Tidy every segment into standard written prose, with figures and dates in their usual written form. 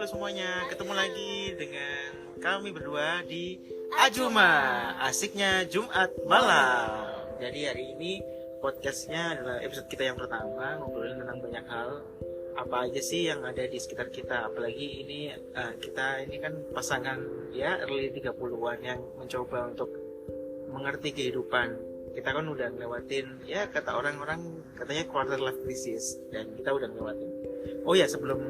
halo semuanya. Ketemu lagi dengan kami berdua di Ajuma, asiknya Jumat malam. Jadi hari ini podcastnya adalah episode kita yang pertama, ngobrolin tentang banyak hal. Apa aja sih yang ada di sekitar kita. Apalagi ini kita ini kan pasangan ya early 30-an yang mencoba untuk mengerti kehidupan. Kita kan udah ngelewatin ya kata orang-orang katanya quarter life crisis, dan kita udah ngelewatin. Oh ya, sebelum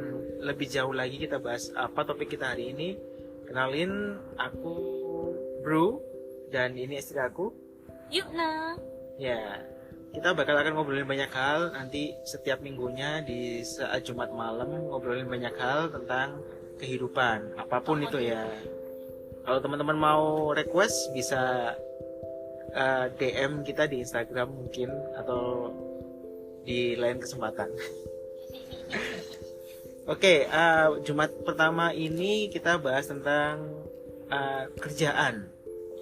lebih jauh lagi kita bahas apa topik kita hari ini, kenalin, aku Bro dan ini istri aku Yukna. ya. Kita akan ngobrolin banyak hal nanti setiap minggunya di saat Jumat malam, ngobrolin banyak hal tentang kehidupan apapun itu ya. Kalau teman-teman mau request bisa DM kita di Instagram mungkin, atau di lain kesempatan. Oke, Jumat pertama ini kita bahas tentang kerjaan,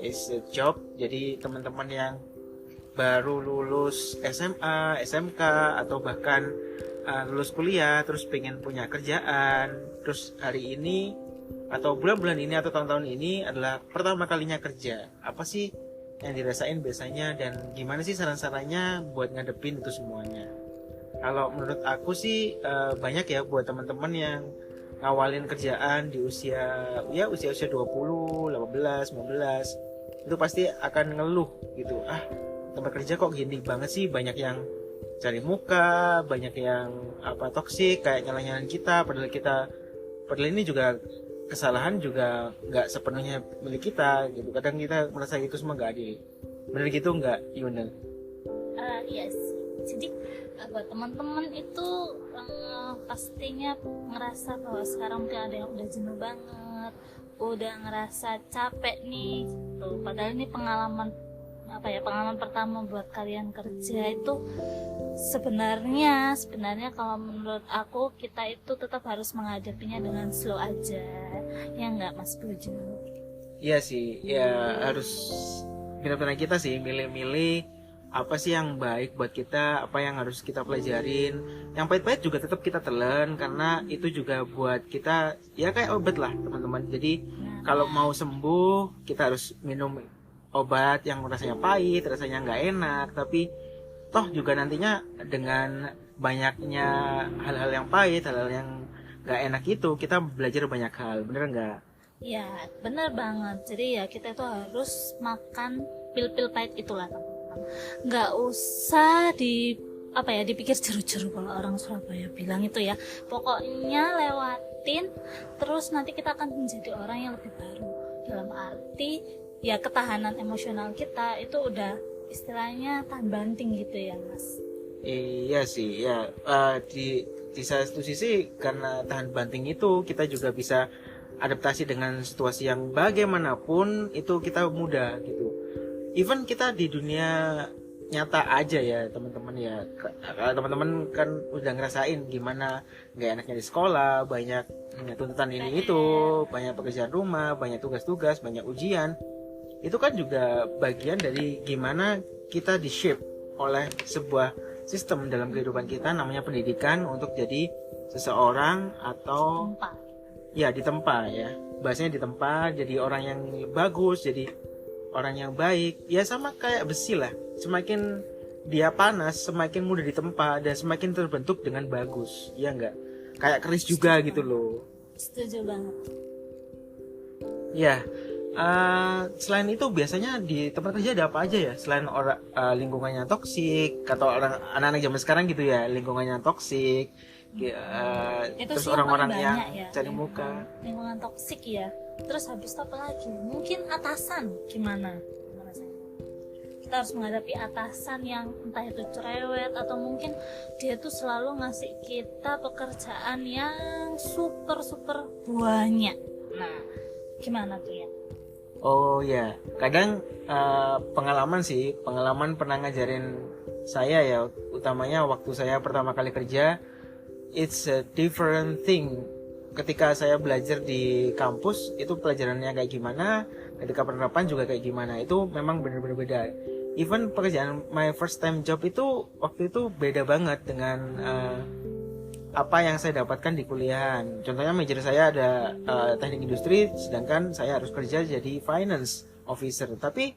is a job. Jadi teman-teman yang baru lulus SMA, SMK, atau bahkan lulus kuliah terus pengen punya kerjaan, terus hari ini atau bulan-bulan ini atau tahun-tahun ini adalah pertama kalinya kerja. Apa sih yang dirasain biasanya, dan gimana sih saran-sarannya buat ngadepin itu semuanya? Kalau menurut aku sih banyak ya buat teman-teman yang ngawalin kerjaan di usia 20, 18, 19, itu pasti akan ngeluh gitu. Tempat kerja kok gini banget sih, banyak yang cari muka, banyak yang toksik, kayak nyala-nyalain kita, padahal ini juga kesalahan juga nggak sepenuhnya milik kita gitu. Kadang kita merasa itu semua nggak adil. Bener gitu nggak, Yuna? Yes. Jadi buat teman-teman itu pastinya ngerasa bahwa sekarang mungkin ada yang udah jenuh banget, udah ngerasa capek nih gitu. Padahal ini pengalaman pertama buat kalian kerja. Itu sebenarnya kalau menurut aku kita itu tetap harus menghadapinya dengan slow aja, ya nggak Mas Bojo? Iya sih, ya harus benar-benar kita sih milih-milih apa sih yang baik buat kita, apa yang harus kita pelajarin. Yang pahit-pahit juga tetap kita telan, karena itu juga buat kita ya kayak obat lah teman-teman. Jadi kalau mau sembuh kita harus minum obat yang rasanya pahit, rasanya nggak enak, tapi toh juga nantinya dengan banyaknya hal-hal yang pahit, hal-hal yang nggak enak itu kita belajar banyak hal. Bener nggak? Ya bener banget. Jadi ya kita itu harus makan pil-pil pahit itulah teman-teman. Nggak usah dipikir jeru-jeru kalau orang Surabaya bilang itu ya. Pokoknya lewatin, terus nanti kita akan menjadi orang yang lebih baru. Dalam arti ya ketahanan emosional kita itu udah istilahnya tahan banting gitu ya Mas. Iya sih ya, di satu sisi karena tahan banting itu kita juga bisa adaptasi dengan situasi yang bagaimanapun itu kita mudah gitu. Even kita di dunia nyata aja ya teman-teman ya, teman-teman kan udah ngerasain gimana nggak enaknya di sekolah, banyak tuntutan ini itu, banyak pekerjaan rumah, banyak tugas-tugas, banyak ujian. Itu kan juga bagian dari gimana kita di-shape oleh sebuah sistem dalam kehidupan kita, namanya pendidikan, untuk jadi seseorang atau ditempa ya. Bahasanya ditempa jadi orang yang bagus, jadi orang yang baik. Ya sama kayak besi lah. Semakin dia panas, semakin mudah ditempa dan semakin terbentuk dengan bagus. Ya enggak? Kayak keris juga gitu loh. Setuju banget. Ya. Selain itu biasanya di tempat kerja ada apa aja ya selain orang lingkungannya toksik, atau orang anak-anak zaman sekarang gitu ya, lingkungannya toksik, terus orang-orang yang cari muka, lingkungan toksik ya. Terus habis itu apa lagi? Mungkin atasan gimana kita harus menghadapi atasan yang entah itu cerewet, atau mungkin dia tuh selalu ngasih kita pekerjaan yang super banyak. Nah gimana tuh ya? Oh ya, kadang pengalaman pernah ngajarin saya ya, utamanya waktu saya pertama kali kerja, it's a different thing. Ketika saya belajar di kampus, itu pelajarannya kayak gimana, ketika penerapan juga kayak gimana, itu memang benar-benar beda. Even pekerjaan my first time job itu waktu itu beda banget dengan apa yang saya dapatkan di kuliahan. Contohnya major saya ada teknik industri, sedangkan saya harus kerja jadi finance officer. Tapi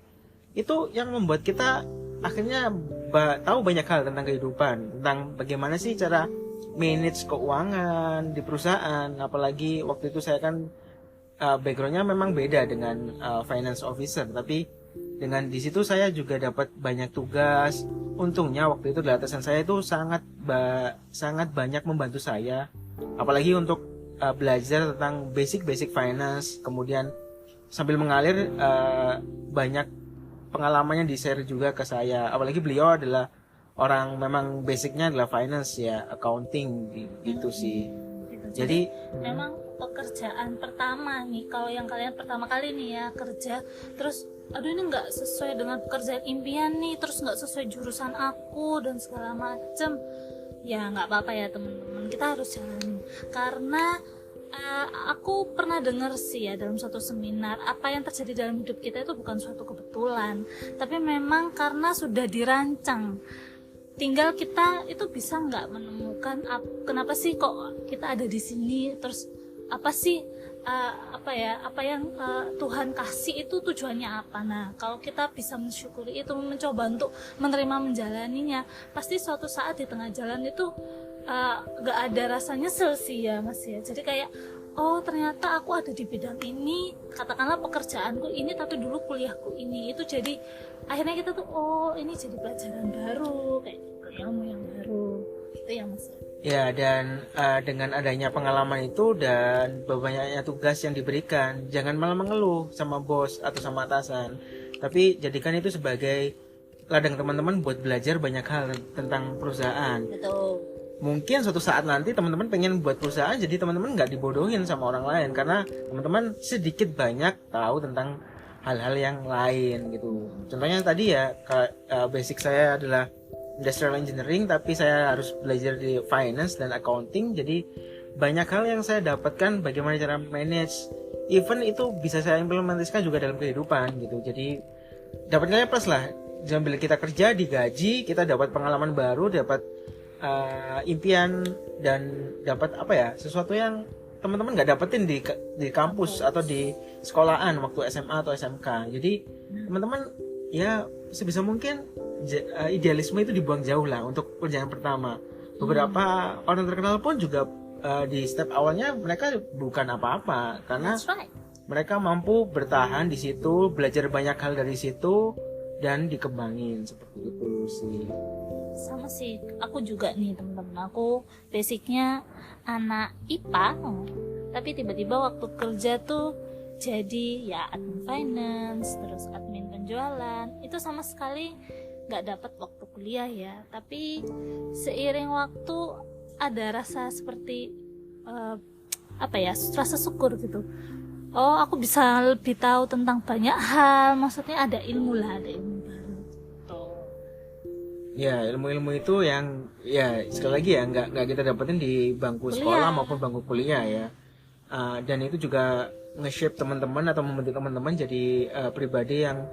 itu yang membuat kita akhirnya tahu banyak hal tentang kehidupan, tentang bagaimana sih cara manage keuangan di perusahaan. Apalagi waktu itu saya kan backgroundnya memang beda dengan finance officer, tapi dengan di situ saya juga dapat banyak tugas. Untungnya waktu itu atasan saya itu sangat banyak membantu saya, apalagi untuk belajar tentang basic finance. Kemudian sambil mengalir banyak pengalamannya di share juga ke saya, apalagi beliau adalah orang memang basicnya adalah finance ya, accounting gitu sih. Gitu. Jadi memang pekerjaan pertama nih, kalau yang kalian pertama kali nih ya kerja, terus aduh ini nggak sesuai dengan pekerjaan impian nih, terus nggak sesuai jurusan aku dan segala macem, ya nggak apa-apa ya teman-teman, kita harus jalani. Karena aku pernah dengar sih ya dalam suatu seminar, apa yang terjadi dalam hidup kita itu bukan suatu kebetulan, tapi memang karena sudah dirancang. Tinggal kita itu bisa nggak menemukan kenapa sih kok kita ada di sini, terus apa sih apa yang Tuhan kasih itu tujuannya apa. Nah kalau kita bisa mensyukuri itu, mencoba untuk menerima menjalaninya, pasti suatu saat di tengah jalan itu gak ada rasa nyesel sih ya Mas ya. Jadi kayak oh ternyata aku ada di bidang ini, katakanlah pekerjaanku ini tapi dulu kuliahku ini, itu jadi akhirnya kita tuh oh ini jadi pelajaran baru, kayak gitu, ilmu yang baru gitu ya Mas ya. Dan dengan adanya pengalaman itu dan banyaknya tugas yang diberikan, jangan malah mengeluh sama bos atau sama atasan, tapi jadikan itu sebagai ladang teman-teman buat belajar banyak hal tentang perusahaan. Betul. Mungkin suatu saat nanti teman-teman pengen buat perusahaan, jadi teman-teman nggak dibodohin sama orang lain, karena teman-teman sedikit banyak tahu tentang hal-hal yang lain gitu. Contohnya tadi ya, basic saya adalah industrial engineering, tapi saya harus belajar di finance dan accounting. Jadi banyak hal yang saya dapatkan bagaimana cara manage, even itu bisa saya implementasikan juga dalam kehidupan gitu. Jadi dapat nilai plus lah. Sambil kita kerja digaji, kita dapat pengalaman baru, dapat impian, dan dapat apa ya, sesuatu yang teman-teman nggak dapetin di kampus atau di sekolahan waktu SMA atau SMK. Jadi teman-teman ya sebisa mungkin idealisme itu dibuang jauh lah untuk pekerjaan pertama. Beberapa orang terkenal pun juga di step awalnya mereka bukan apa-apa, karena mereka mampu bertahan di situ, belajar banyak hal dari situ dan dikembangin seperti itu sih. Sama sih, aku juga nih teman-teman, aku basicnya anak IPA, tapi tiba-tiba waktu kerja tuh jadi ya admin finance, terus admin penjualan, itu sama sekali nggak dapat waktu kuliah ya. Tapi seiring waktu ada rasa seperti rasa syukur gitu. Oh aku bisa lebih tahu tentang banyak hal, maksudnya ada ilmu baru. Ya ilmu-ilmu itu yang ya sekali lagi ya nggak kita dapetin di bangku sekolah maupun bangku kuliah ya. Dan itu juga nge-shape teman-teman atau membentuk teman-teman jadi pribadi yang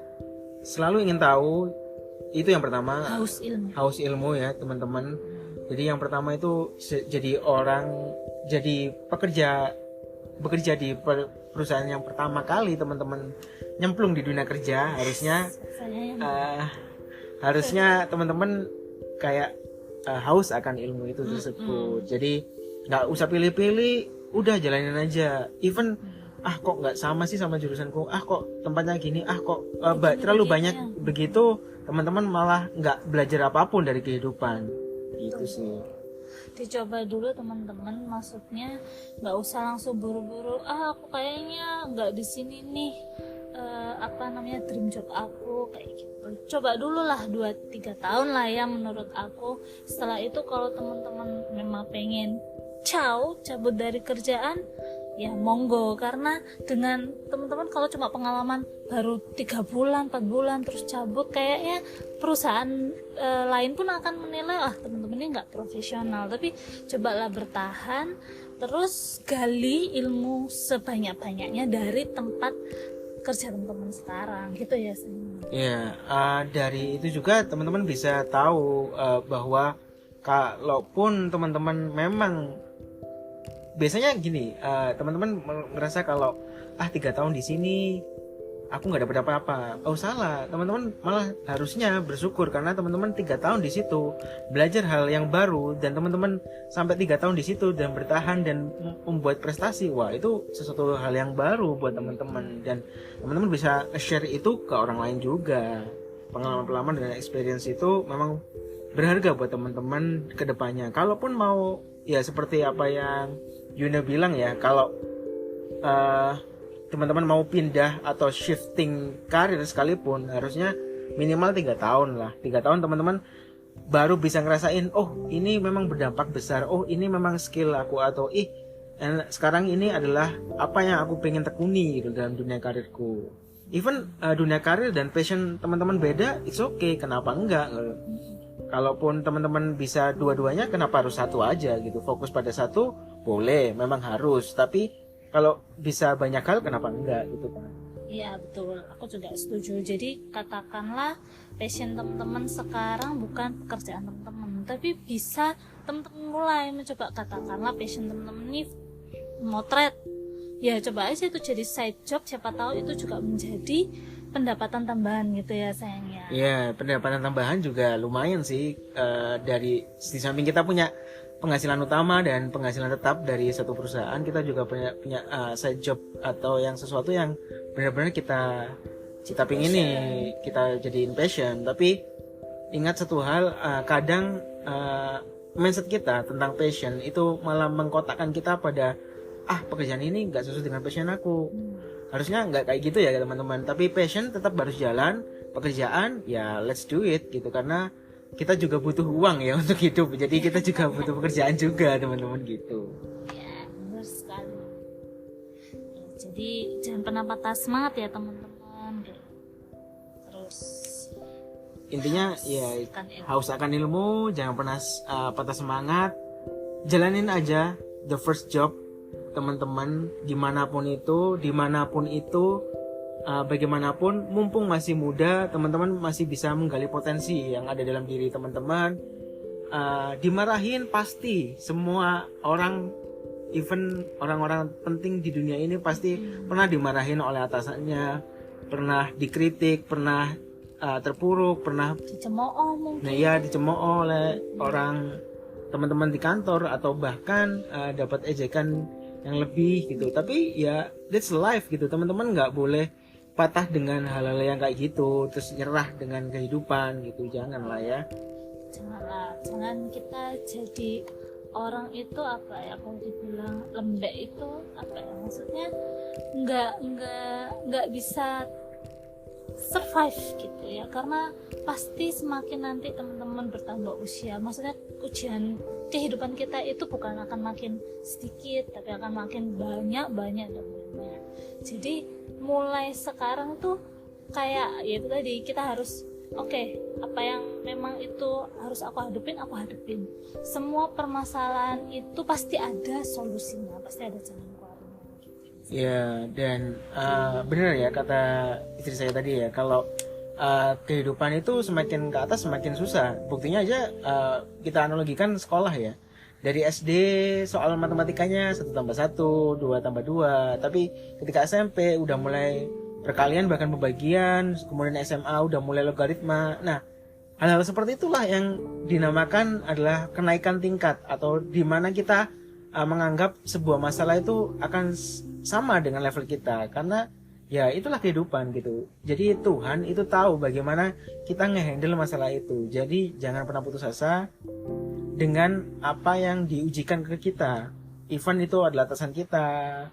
selalu ingin tahu. Itu yang pertama, haus ilmu ya teman-teman. Jadi yang pertama itu jadi bekerja di perusahaan yang pertama kali teman-teman nyemplung di dunia kerja, harusnya teman-teman kayak haus akan ilmu itu tersebut. Jadi nggak usah pilih-pilih, udah jalanin aja. Even kok nggak sama sih sama jurusanku, kok tempatnya gini, kok terlalu banyak begitu, teman-teman malah nggak belajar apapun dari kehidupan. Gitu sih. Dicoba dulu teman-teman, maksudnya nggak usah langsung buru-buru aku kayaknya nggak di sini nih dream job aku kayak gitu. Coba dulu lah 2-3 tahun lah ya menurut aku. Setelah itu kalau teman-teman memang pengen cabut dari kerjaan, ya monggo. Karena dengan teman-teman kalau cuma pengalaman baru 3 bulan 4 bulan terus cabut, kayaknya perusahaan lain pun akan menilai teman-teman ini nggak profesional. Tapi cobalah bertahan, terus gali ilmu sebanyak-banyaknya dari tempat kerja teman-teman sekarang gitu ya sih. Ya, dari itu juga teman-teman bisa tahu bahwa kalaupun teman-teman memang biasanya gini, teman-teman merasa kalau 3 tahun di sini aku nggak dapat apa-apa. Oh salah, teman-teman malah harusnya bersyukur karena teman-teman 3 tahun di situ belajar hal yang baru dan teman-teman sampai 3 tahun di situ dan bertahan dan membuat prestasi. Wah itu sesuatu hal yang baru buat teman-teman dan teman-teman bisa share itu ke orang lain juga. Pengalaman-pengalaman dan experience itu memang berharga buat teman-teman ke depannya. Kalaupun mau ya seperti apa yang Yuna bilang ya, kalau teman-teman mau pindah atau shifting karir sekalipun harusnya minimal 3 tahun lah. 3 tahun teman-teman baru bisa ngerasain, oh ini memang berdampak besar, oh ini memang skill aku, atau sekarang ini adalah apa yang aku pengen tekuni gitu dalam dunia karirku. Even dunia karir dan passion teman-teman beda, it's okay, kenapa enggak? Kalaupun teman-teman bisa dua-duanya, kenapa harus satu aja gitu? Fokus pada satu boleh, memang harus, tapi kalau bisa banyak hal kenapa enggak gitu kan? Iya betul, aku juga setuju. Jadi katakanlah passion teman-teman sekarang bukan pekerjaan teman-teman, tapi bisa teman-teman mulai mencoba, katakanlah passion teman-teman ini motret. Ya coba aja itu jadi side job, siapa tahu itu juga menjadi pendapatan tambahan gitu ya sayangnya. Iya, pendapatan tambahan juga lumayan sih, dari di samping kita punya penghasilan utama dan penghasilan tetap dari satu perusahaan, kita juga punya side job atau yang sesuatu yang benar-benar kita pingin nih, kita jadiin passion. Tapi ingat satu hal, kadang mindset kita tentang passion itu malah mengkotakkan kita pada pekerjaan ini nggak sesuai dengan passion aku. Harusnya nggak kayak gitu ya teman-teman, tapi passion tetap harus jalan, pekerjaan ya let's do it gitu, karena kita juga butuh uang ya untuk hidup, jadi kita juga butuh pekerjaan juga teman-teman gitu ya. Benar sekali ya, jadi jangan pernah patah semangat ya teman-teman. Terus intinya ya haus akan ilmu, jangan pernah patah semangat, jalanin aja the first job teman-teman, dimanapun itu, bagaimanapun, mumpung masih muda, teman-teman masih bisa menggali potensi yang ada dalam diri teman-teman. Dimarahin pasti, semua orang, even orang-orang penting di dunia ini pasti pernah dimarahin oleh atasannya, pernah dikritik, pernah terpuruk, pernah dicemooh mungkin. Nah ya, dicemooh oleh orang teman-teman di kantor, atau bahkan dapat ejekan yang lebih gitu. Tapi ya that's life gitu, teman-teman nggak boleh patah dengan hal-hal yang kayak gitu terus nyerah dengan kehidupan gitu, janganlah ya. Jangan kita jadi orang itu apa ya, kalau dibilang lembek itu apa ya, maksudnya nggak bisa survive gitu ya, karena pasti semakin nanti teman-teman bertambah usia, maksudnya ujian kehidupan kita itu bukan akan makin sedikit tapi akan makin banyak. Jadi mulai sekarang tuh kayak ya itu tadi, kita harus apa yang memang itu harus aku hadapin. Semua permasalahan itu pasti ada solusinya, pasti ada jalan keluarnya gitu. Ya, dan benar ya kata istri saya tadi ya, kalau kehidupan itu semakin ke atas semakin susah. Buktinya aja kita analogikan sekolah ya. Dari SD soal matematikanya 1+1, 2+2, tapi ketika SMP udah mulai perkalian bahkan pembagian, kemudian SMA udah mulai logaritma. Nah, hal-hal seperti itulah yang dinamakan adalah kenaikan tingkat, atau di mana kita menganggap sebuah masalah itu akan sama dengan level kita, karena ya itulah kehidupan gitu. Jadi Tuhan itu tahu bagaimana kita ngehandle masalah itu. Jadi jangan pernah putus asa dengan apa yang diujikan ke kita. Even itu adalah atasan kita,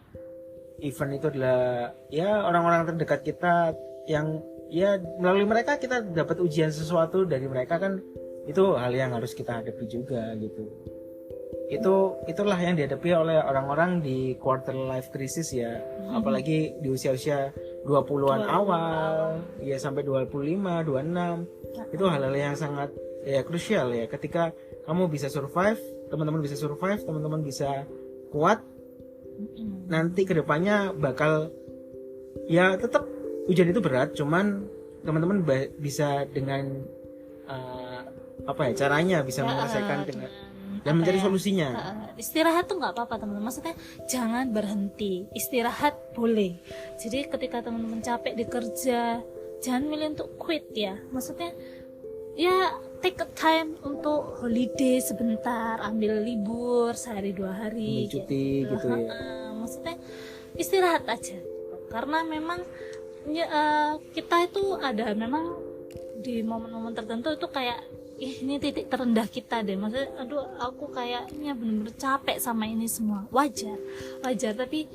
even itu adalah ya orang-orang terdekat kita, yang ya melalui mereka kita dapat ujian sesuatu dari mereka, kan itu hal yang harus kita hadapi juga gitu. Itulah yang dihadapi oleh orang-orang di quarter life crisis ya, apalagi di usia-usia 20-an awal ya sampai 25, 26. Itu hal-hal yang sangat ya krusial ya. Ketika kamu bisa survive, teman-teman bisa survive, teman-teman bisa kuat, nanti kedepannya bakal ya tetap ujian itu berat, cuman teman-teman bisa dengan apa ya caranya bisa menyelesaikan dengan dan mencari solusinya. Istirahat tuh nggak apa-apa teman-teman, maksudnya jangan berhenti, istirahat boleh. Jadi ketika teman-teman capek di kerja, jangan milih untuk quit ya, maksudnya ya take a time untuk holiday sebentar, ambil libur sehari 2 hari cuti gitu ya. Maksudnya istirahat aja gitu. Karena memang kita itu ada memang di momen-momen tertentu itu kayak ini titik terendah kita deh, maksudnya aduh aku kayaknya bener-bener capek sama ini semua. Wajar tapi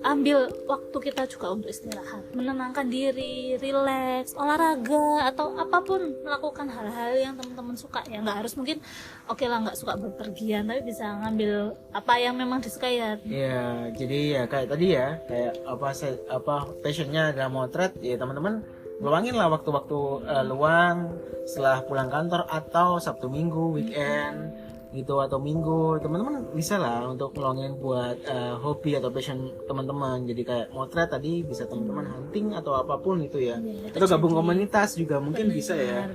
ambil waktu kita juga untuk istirahat, menenangkan diri, relax, olahraga atau apapun, melakukan hal-hal yang teman-teman suka ya. Nggak harus mungkin oke lah nggak suka berpergian, tapi bisa ngambil apa yang memang disukai ya. Ya jadi ya kayak tadi ya, kayak apa passionnya adalah motret ya, teman-teman luangin lah waktu-waktu luang setelah pulang kantor atau Sabtu Minggu weekend gitu atau minggu, teman-teman bisa lah untuk ngeluangin buat hobi atau passion teman-teman. Jadi kayak motret tadi bisa teman-teman hunting atau apapun itu ya, atau gabung komunitas juga mungkin bisa ya.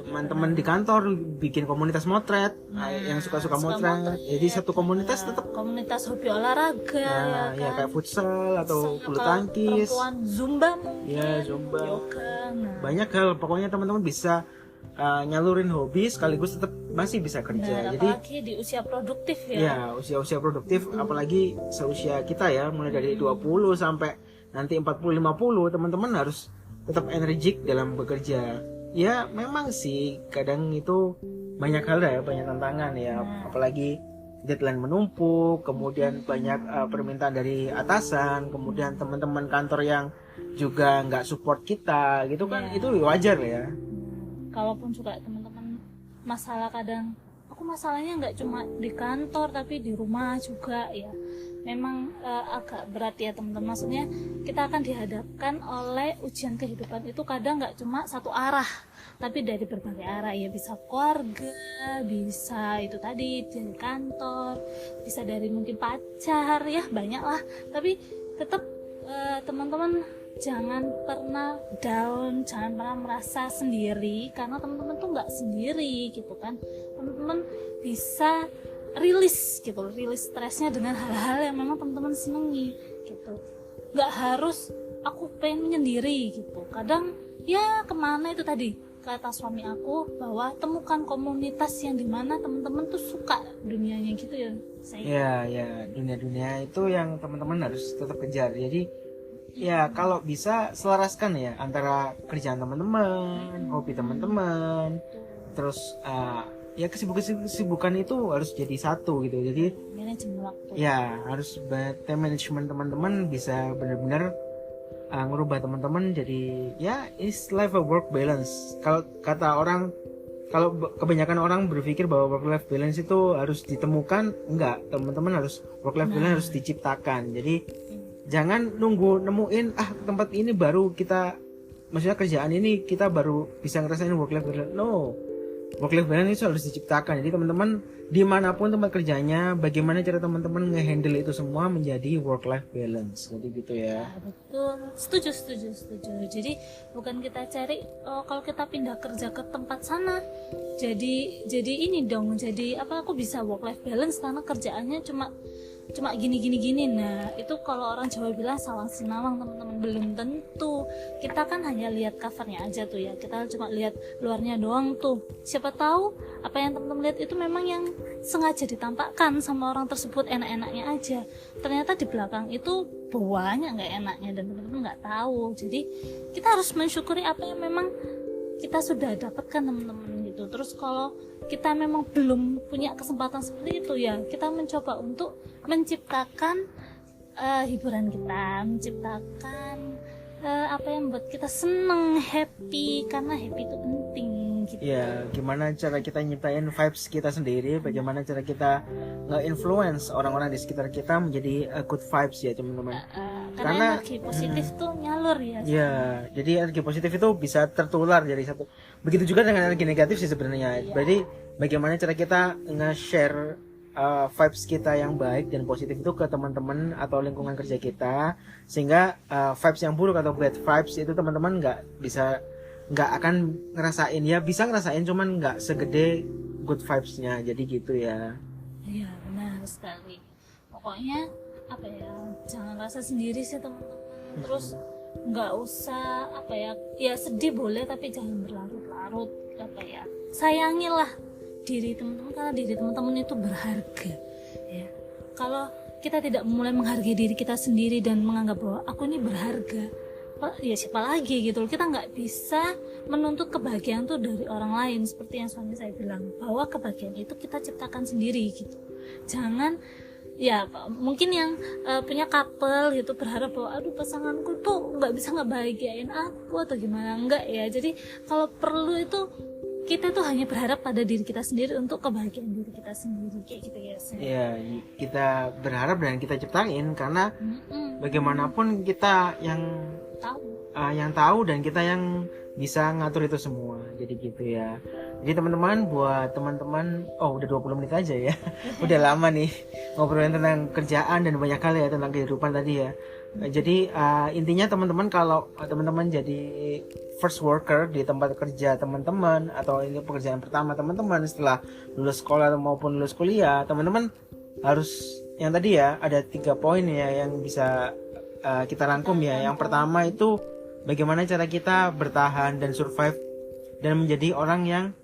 Teman-teman di kantor bikin komunitas motret yang suka-suka motret, jadi satu komunitas tetap komunitas hobi olahraga ya kayak futsal atau bulu tangkis, perempuan zumba ya zumba, yoga, banyak hal pokoknya teman-teman bisa nyalurin hobi sekaligus tetap masih bisa kerja. Jadi apalagi di usia produktif ya. Ya, usia produktif apalagi seusia kita ya, mulai dari 20 sampai nanti 40 50, teman-teman harus tetap energik dalam bekerja. Ya, memang sih kadang itu banyak hal ya, banyak tantangan ya, apalagi deadline menumpuk, kemudian banyak permintaan dari atasan, kemudian teman-teman kantor yang juga nggak support kita gitu kan, itu wajar ya. Kalaupun juga teman-teman masalah kadang aku masalahnya nggak cuma di kantor tapi di rumah juga ya, memang agak berat ya teman-teman. Maksudnya kita akan dihadapkan oleh ujian kehidupan itu kadang nggak cuma satu arah tapi dari berbagai arah ya, bisa keluarga, bisa itu tadi dari kantor, bisa dari mungkin pacar ya, banyak lah. Tapi tetap teman-teman jangan pernah down, jangan pernah merasa sendiri, karena teman-teman tuh nggak sendiri gitu kan. Teman-teman bisa rilis gitu, rilis stresnya dengan hal-hal yang memang teman-teman senengi gitu. Nggak harus aku pengen menyendiri gitu. Kadang ya kemana itu tadi kata suami aku, bahwa temukan komunitas yang dimana teman-teman tuh suka dunianya gitu ya. Ya dunia itu yang teman-teman harus tetap kejar. Jadi ya kalau bisa selaraskan ya antara kerjaan teman-teman, hobi teman-teman, terus ya kesibukan itu harus jadi satu gitu. Jadi manajemen waktu. Ya harus time management teman-teman bisa benar-benar ngerubah teman-teman jadi ya is life a work balance. Kalau kata orang, kalau kebanyakan orang berpikir bahwa work life balance itu harus ditemukan, enggak, teman-teman harus work life balance harus diciptakan. Jadi jangan nunggu nemuin tempat ini baru kita, maksudnya kerjaan ini kita baru bisa ngerasain work life balance. No, work life balance itu harus diciptakan. Jadi teman-teman dimanapun tempat kerjanya, bagaimana cara teman-teman ngehandle itu semua menjadi work life balance. Jadi gitu ya. Betul, setuju. Jadi bukan kita cari kalau kita pindah kerja ke tempat sana, jadi ini dong, jadi apa aku bisa work life balance karena kerjaannya cuma gini. Nah itu kalau orang Jawa bilang sawang sinawang teman-teman, belum tentu. Kita kan hanya lihat covernya aja tuh ya, kita cuma lihat luarnya doang tuh. Siapa tahu apa yang teman-teman lihat itu memang yang sengaja ditampakkan sama orang tersebut enak-enaknya aja, ternyata di belakang itu banyak nggak enaknya dan teman-teman nggak tahu. Jadi kita harus mensyukuri apa yang memang kita sudah dapatkan teman-teman gitu. Terus kalau kita memang belum punya kesempatan seperti itu ya, kita mencoba untuk menciptakan hiburan kita, menciptakan apa yang membuat kita seneng, happy, karena happy itu penting gitu. Ya, gimana cara kita nyiptain vibes kita sendiri, bagaimana cara kita nge-influence orang-orang di sekitar kita menjadi good vibes ya teman-teman. Karena energi positif tuh nyalur ya. Ya, jadi energi positif itu bisa tertular dari satu. Begitu juga dengan energi negatif sih sebenarnya. Jadi bagaimana cara kita nge-share vibes kita yang baik dan positif itu ke teman-teman atau lingkungan kerja kita, sehingga vibes yang buruk atau bad vibes itu teman-teman nggak bisa nggak akan ngerasain, ya bisa ngerasain cuman nggak segede good vibes-nya, jadi gitu ya. Iya, benar sekali. Pokoknya apa ya, jangan rasa sendiri sih teman-teman. Terus nggak usah apa ya, ya sedih boleh tapi jangan berlarut-larut. Apa ya, sayangilah diri teman-teman, karena diri teman-teman itu berharga. Ya, kalau kita tidak mulai menghargai diri kita sendiri dan menganggap bahwa aku ini berharga, ya siapa lagi gitu loh. Kita nggak bisa menuntut kebahagiaan tuh dari orang lain, seperti yang suami saya bilang bahwa kebahagiaan itu kita ciptakan sendiri gitu. Jangan ya, mungkin yang punya couple gitu berharap bahwa aduh pasanganku tuh nggak bisa ngebahagiain aku atau gimana, enggak ya. Jadi kalau perlu itu kita tuh hanya berharap pada diri kita sendiri untuk kebahagiaan diri kita sendiri, kayak gitu ya. Ya, kita berharap dan kita ciptain, karena bagaimanapun kita yang tahu dan kita yang bisa ngatur itu semua. Jadi gitu ya. Jadi teman-teman, buat teman-teman, udah 20 menit aja ya. Udah lama nih ngobrolin tentang kerjaan dan banyak hal ya, tentang kehidupan tadi ya. Jadi intinya teman-teman, kalau teman-teman jadi first worker di tempat kerja teman-teman, atau ini pekerjaan pertama teman-teman setelah lulus sekolah maupun lulus kuliah, teman-teman harus yang tadi ya, ada 3 poin ya yang bisa kita rangkum ya. Yang pertama itu bagaimana cara kita bertahan dan survive dan menjadi orang yang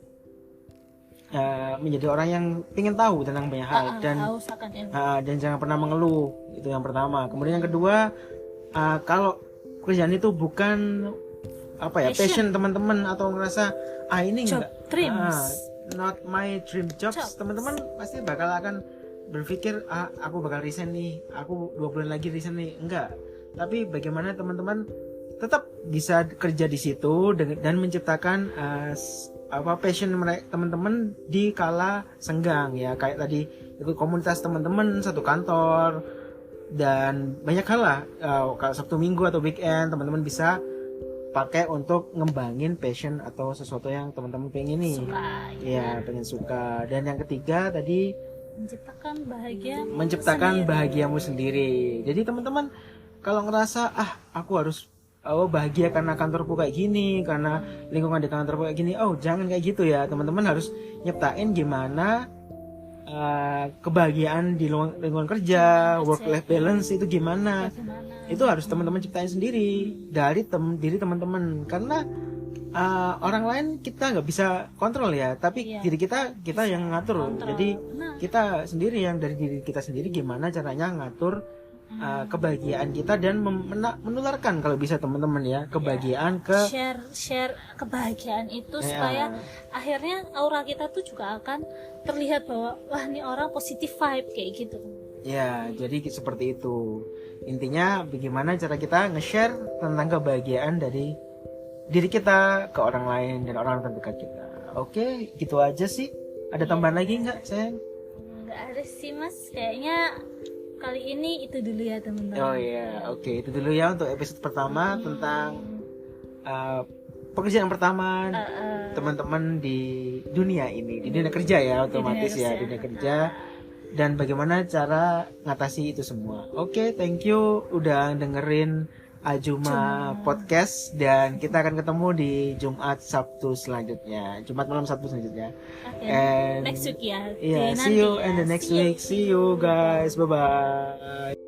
ingin tahu tentang banyak hal, dan jangan pernah mengeluh. Itu yang pertama. Kemudian yang kedua, kalau kerjaan itu bukan passion teman-teman, atau ngerasa ini enggak not my dream jobs, teman-teman pasti bakal akan berpikir aku bakal resign nih, aku 2 bulan lagi resign nih. Enggak. Tapi bagaimana teman-teman tetap bisa kerja di situ dan menciptakan passion teman-teman di kala senggang ya, kayak tadi ikut komunitas teman-teman satu kantor, dan banyak hal lah. Kalau Sabtu Minggu atau weekend teman-teman bisa pakai untuk ngembangin passion atau sesuatu yang teman-teman pengen nih, pengen suka. Dan yang ketiga tadi menciptakan bahagiamu sendiri. Jadi teman-teman kalau ngerasa aku harus bahagia karena kantorku kayak gini, karena lingkungan di kantorku kayak gini, jangan kayak gitu ya. Teman-teman harus nyiptain gimana kebahagiaan di lingkungan kerja, work life balance itu gimana. Itu harus teman-teman ciptain sendiri dari diri teman-teman, karena orang lain kita nggak bisa kontrol ya, tapi diri kita yang ngatur. Jadi kita sendiri, yang dari diri kita sendiri gimana caranya ngatur kebahagiaan kita, dan menularkan kalau bisa teman-teman ya kebahagiaan ke share kebahagiaan itu supaya akhirnya aura kita tuh juga akan terlihat bahwa wah ini orang positif vibe kayak gitu ya. Jadi seperti itu intinya, bagaimana cara kita nge-share tentang kebahagiaan dari diri kita ke orang lain dan orang terdekat kita. Oke, gitu aja sih. Ada tambahan lagi nggak, sayang? Nggak ada sih mas, kayaknya kali ini itu dulu ya teman-teman. Oke, itu dulu ya untuk episode pertama tentang pekerjaan pertama teman-teman di dunia ini, di dunia kerja ya, otomatis dunia kerja, dan bagaimana cara ngatasi itu semua. Oke, thank you udah dengerin Ajuma Podcast, dan kita akan ketemu di Jumat Sabtu selanjutnya, Jumat malam Sabtu selanjutnya. And next week ya. See you in the next week. See you guys. Bye bye.